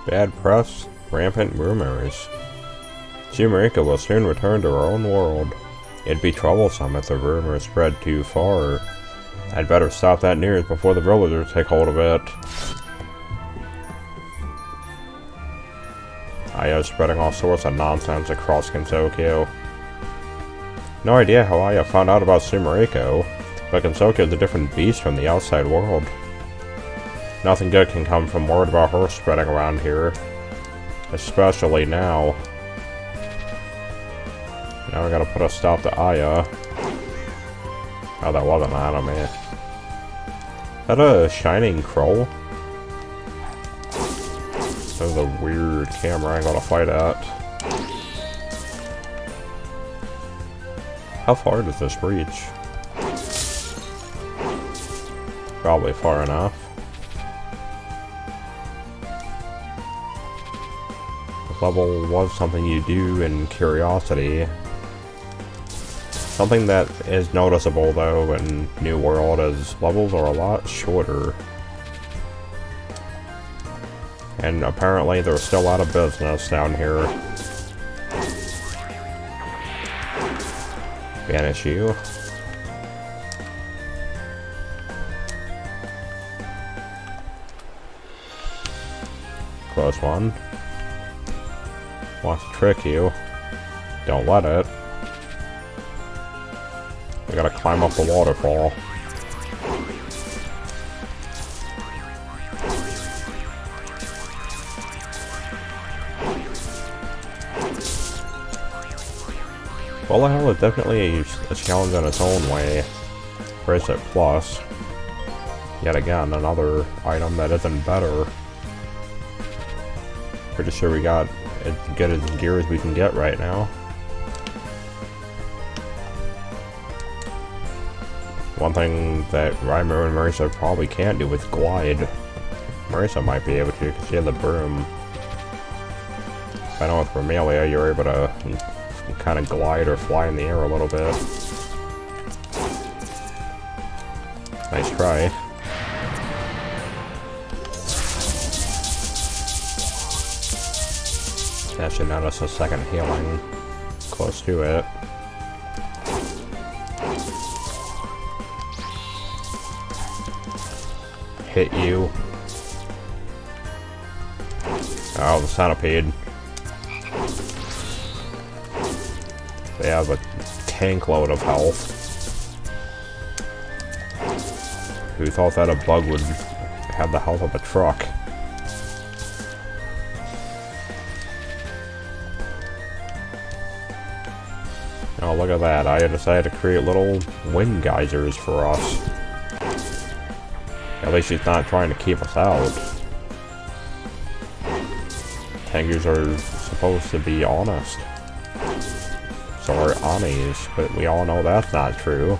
Bad press, rampant rumors. Sumireko will soon return to our own world. It'd be troublesome if the rumors spread too far. I'd better stop that news before the villagers take hold of it. Aya's spreading all sorts of nonsense across Gensokyo. No idea how Aya found out about Sumireko, but Gensokyo is a different beast from the outside world. Nothing good can come from word about her spreading around here. Especially now. Now we gotta put a stop to Aya. Oh, that wasn't an enemy. Is that a shining crow? That was a weird camera angle to fight at. How far does this reach? Probably far enough. This level was something you do in Curiosity. Something that is noticeable though in New World is levels are a lot shorter. And apparently they're still out of business down here. Banish you. Close one. Wants to trick you. Don't let it. We gotta climb up the waterfall. Well, hell is definitely a challenge in its own way. Bracelet Plus. Yet again, another item that isn't better. Pretty sure we got as good as gear as we can get right now. One thing that Reimu and Marisa probably can't do is glide. Marisa might be able to because she has a broom. I know with Romelia you're able to kind of glide or fly in the air a little bit. Nice try. That should notice a second healing close to it. Hit you. Oh, the centipede. They have a tank load of health. Who thought that a bug would have the health of a truck? Oh, look at that. I decided to create little wind geysers for us. At least she's not trying to keep us out. Tengus are supposed to be honest. So are Anis, but we all know that's not true.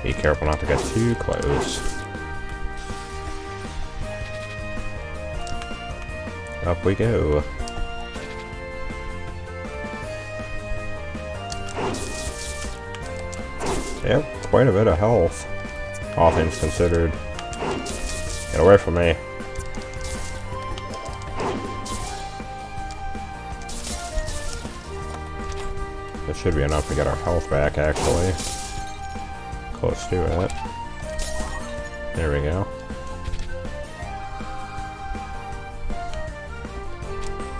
Be careful not to get too close. Up we go. Yep, quite a bit of health, all things considered. Get away from me. This should be enough to get our health back, actually. Close to it. There we go.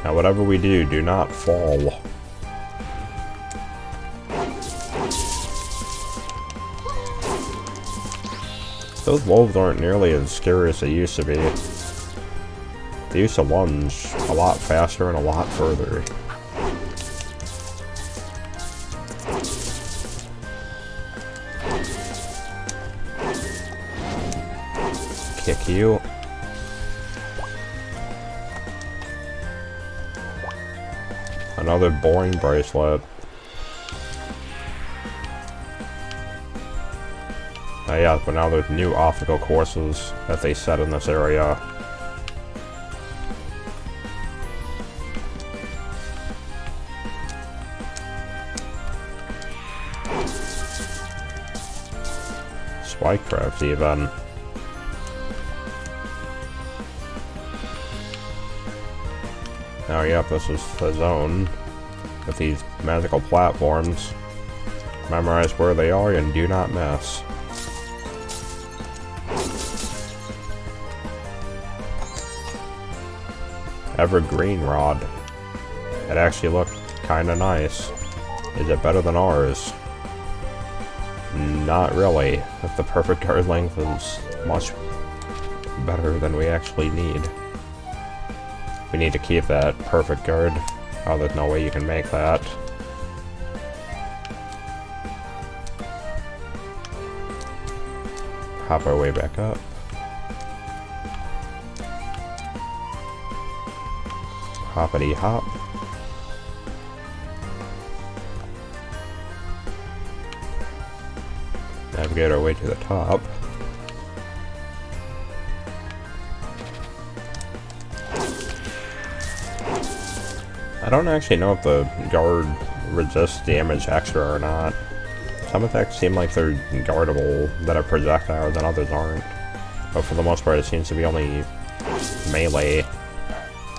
Now whatever we do, do not fall. Those wolves aren't nearly as scary as they used to be. They used to lunge a lot faster and a lot further. Kick you. Another boring bracelet. Yeah, but now there's new obstacle courses that they set in this area. Spikecraft even. Oh yep, this is the zone with these magical platforms. Memorize where they are and do not miss. Evergreen rod. It actually looked kinda nice. Is it better than ours? Not really. If the perfect guard length is much better than we actually need. We need to keep that perfect guard. Oh, there's no way you can make that. Hop our way back up. Hoppity hop. Navigate our way to the top. I don't actually know if the guard resists damage extra or not. Some attacks seem like they're guardable, that are projectiles, and others aren't. But for the most part, it seems to be only melee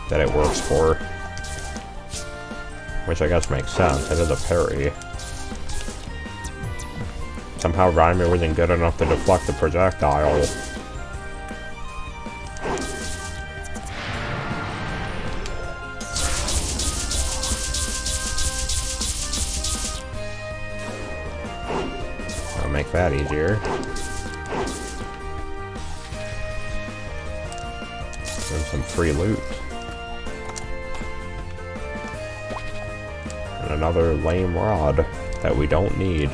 that it works for. Which I guess makes sense, it is a parry. Somehow Reimu wasn't good enough to deflect the projectile. I'll make that easier. And some free loot. And another lame rod that we don't need.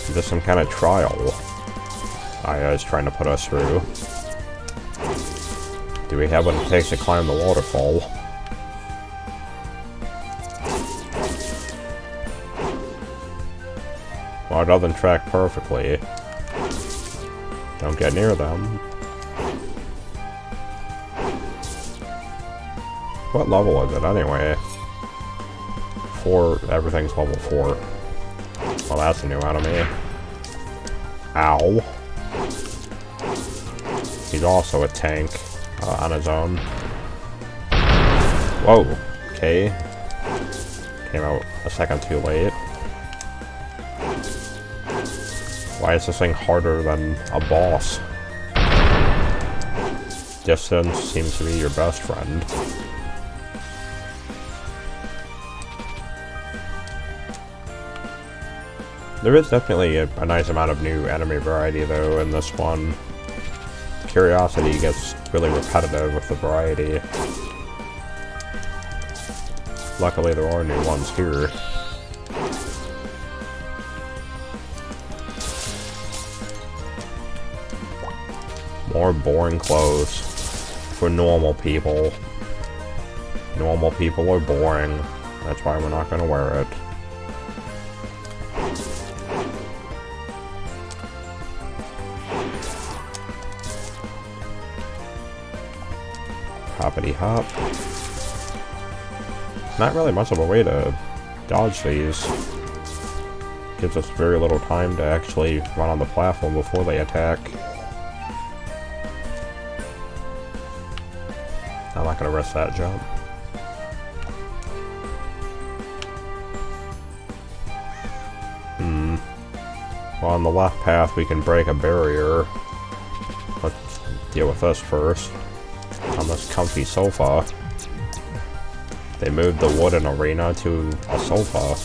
Is this some kind of trial Aya is trying to put us through? Do we have what it takes to climb the waterfall? Well, it doesn't track perfectly. Don't get near them. What level is it anyway? 4, everything's level 4. Well, that's a new enemy. Ow. He's also a tank on his own. Whoa. Okay. Came out a second too late. Why is this thing harder than a boss? Distance seems to be your best friend. There is definitely a nice amount of new enemy variety though in this one. Curiosity gets really repetitive with the variety. Luckily there are new ones here. More boring clothes for normal people. Normal people are boring. That's why we're not going to wear it. Hoppity hop. Not really much of a way to dodge these. Gives us very little time to actually run on the platform before they attack. I'm not going to risk that jump. Well, on the left path we can break a barrier. Let's deal with this first. On this comfy sofa. They moved the wooden arena to a sofa.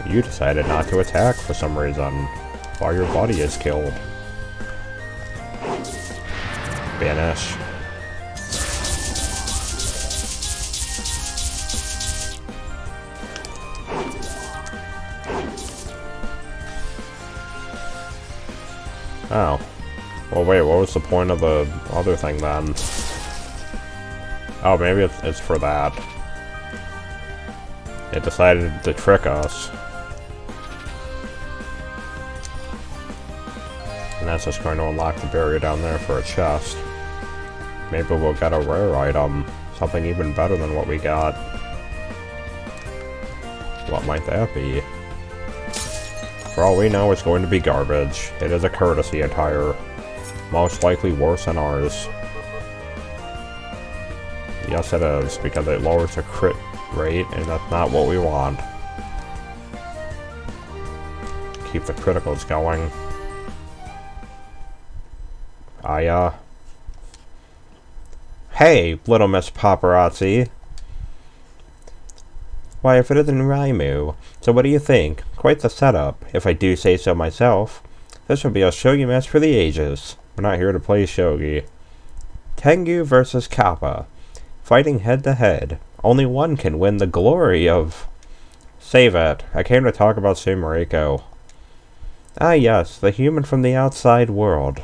You decided not to attack for some reason, while your body is killed. Banish. Oh. Well, wait, what was the point of the other thing then? Oh, maybe it's for that. It decided to trick us. And that's just going to unlock the barrier down there for a chest. Maybe we'll get a rare item. Something even better than what we got. What might that be? For all we know, it's going to be garbage. It is a courtesy attire. Most likely worse than ours. Yes, it is, because it lowers the crit rate, and that's not what we want. Keep the criticals going. Hey, little Miss Paparazzi. Why, if it isn't Reimu. So what do you think? Quite the setup, if I do say so myself. This will be a shogi match for the ages. We're not here to play shogi. Tengu versus Kappa. Fighting head to head. Only one can win the glory of... Save it. I came to talk about Sumireko. Ah yes, the human from the outside world.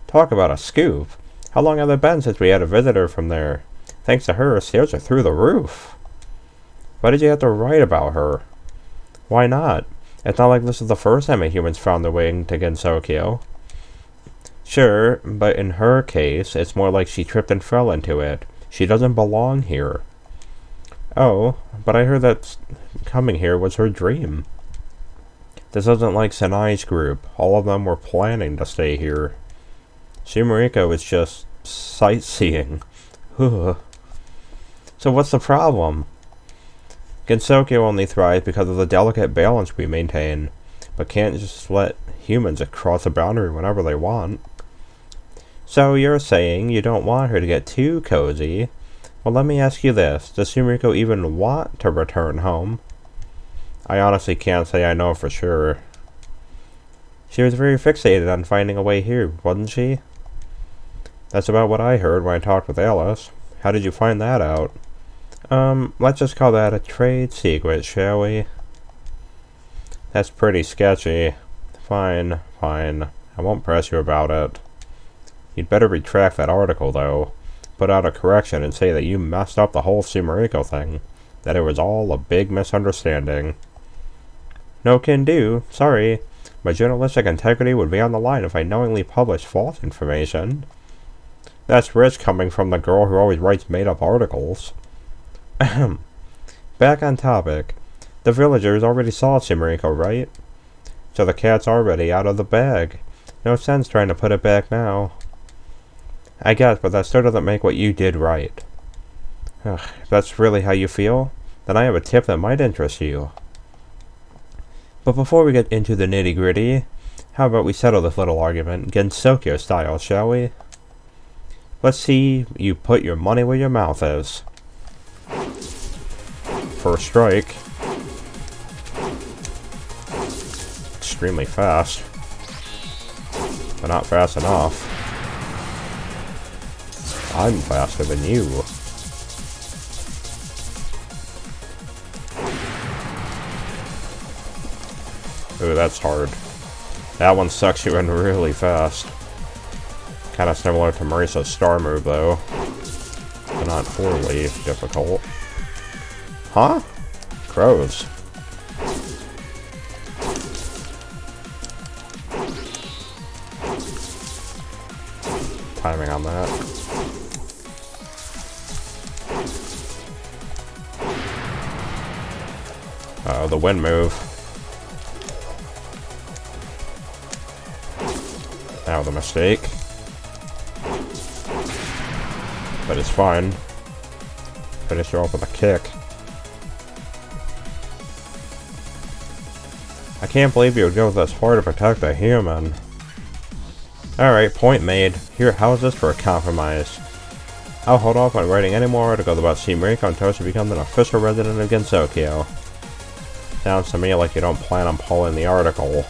Talk about a scoop. How long have it been since we had a visitor from there? Thanks to her, sales are through the roof. Why did you have to write about her? Why not? It's not like this is the first time a human's found their way into Gensokyo. Sure, but in her case, it's more like she tripped and fell into it. She doesn't belong here. Oh, but I heard that coming here was her dream. This isn't like Senai's group. All of them were planning to stay here. Sumireko is just sightseeing. So what's the problem? Gensokyo only thrives because of the delicate balance we maintain, but can't just let humans cross the boundary whenever they want. So you're saying you don't want her to get too cozy? Well, let me ask you this. Does Sumireko even want to return home? I honestly can't say I know for sure. She was very fixated on finding a way here, wasn't she? That's about what I heard when I talked with Alice. How did you find that out? Let's just call that a trade secret, shall we? That's pretty sketchy. Fine. I won't press you about it. You'd better retract that article, though. Put out a correction and say that you messed up the whole Sumireko thing. That it was all a big misunderstanding. No can do. Sorry. My journalistic integrity would be on the line if I knowingly published false information. That's rich coming from the girl who always writes made-up articles. Back on topic. The villagers already saw Sumireko, right? So the cat's already out of the bag. No sense trying to put it back now. I guess, but that still doesn't make what you did right. If that's really how you feel, then I have a tip that might interest you. But before we get into the nitty-gritty, how about we settle this little argument Gensokyo style, shall we? Let's see you put your money where your mouth is. First strike. Extremely fast. But not fast enough. I'm faster than you. Ooh, that's hard. That one sucks you in really fast. Kind of similar to Marisa's star move, though. But not horribly difficult. Huh? Crows. Timing on that. Uh-oh, the wind move. That was a mistake. But it's fine. Finish her off with a kick. I can't believe you would go this far to protect a human. Alright, point made. Here, how's this for a compromise? I'll hold off on writing any more articles about Sumireko until she becomes an official resident of Gensokyo. Sounds to me like you don't plan on pulling the article.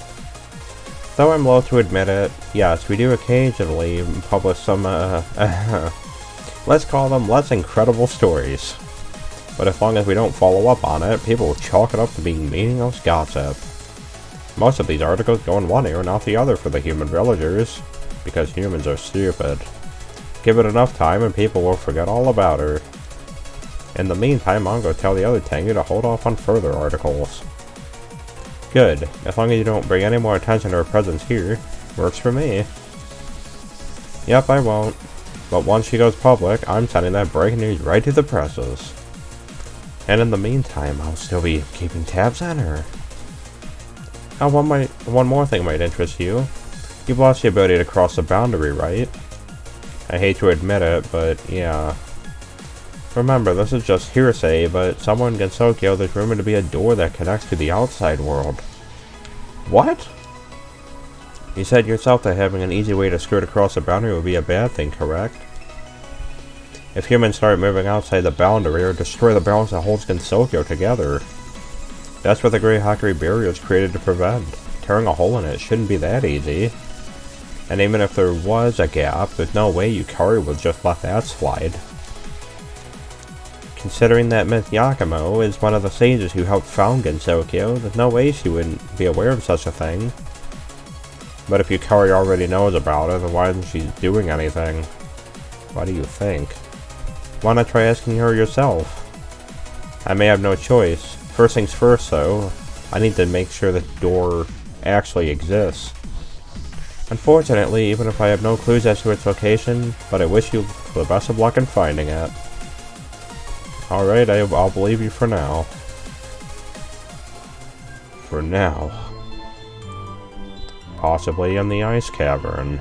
Though I'm loath to admit it, yes, we do occasionally publish some, let's call them less incredible stories. But as long as we don't follow up on it, people will chalk it up to being meaningless gossip. Most of these articles go in one ear and out the other for the human villagers, because humans are stupid. Give it enough time and people will forget all about her. In the meantime, I'll go tell the other Tengu to hold off on further articles. Good, as long as you don't bring any more attention to her presence here, works for me. Yep, I won't. But once she goes public, I'm sending that breaking news right to the presses. And in the meantime, I'll still be keeping tabs on her. Now, one more thing might interest you. You've lost the ability to cross the boundary, right? I hate to admit it, but yeah. Remember, this is just hearsay, but somewhere in Gensokyo there's rumored to be a door that connects to the outside world. What? You said yourself that having an easy way to skirt across the boundary would be a bad thing, correct? If humans start moving outside the boundary or destroy the balance that holds Gensokyo together, that's what the Great Hikari Barrier is created to prevent. Tearing a hole in it shouldn't be that easy. And even if there was a gap, there's no way Yukari would just let that slide. Considering that Miss Yakumo is one of the sages who helped found Gensokyo, there's no way she wouldn't be aware of such a thing. But if Yukari already knows about it, then why isn't she doing anything? What do you think? Why not try asking her yourself? I may have no choice. First things first, though, I need to make sure the door actually exists. Unfortunately, even if I have no clues as to its location, but I wish you the best of luck in finding it. Alright, I'll believe you for now. For now. Possibly in the ice cavern.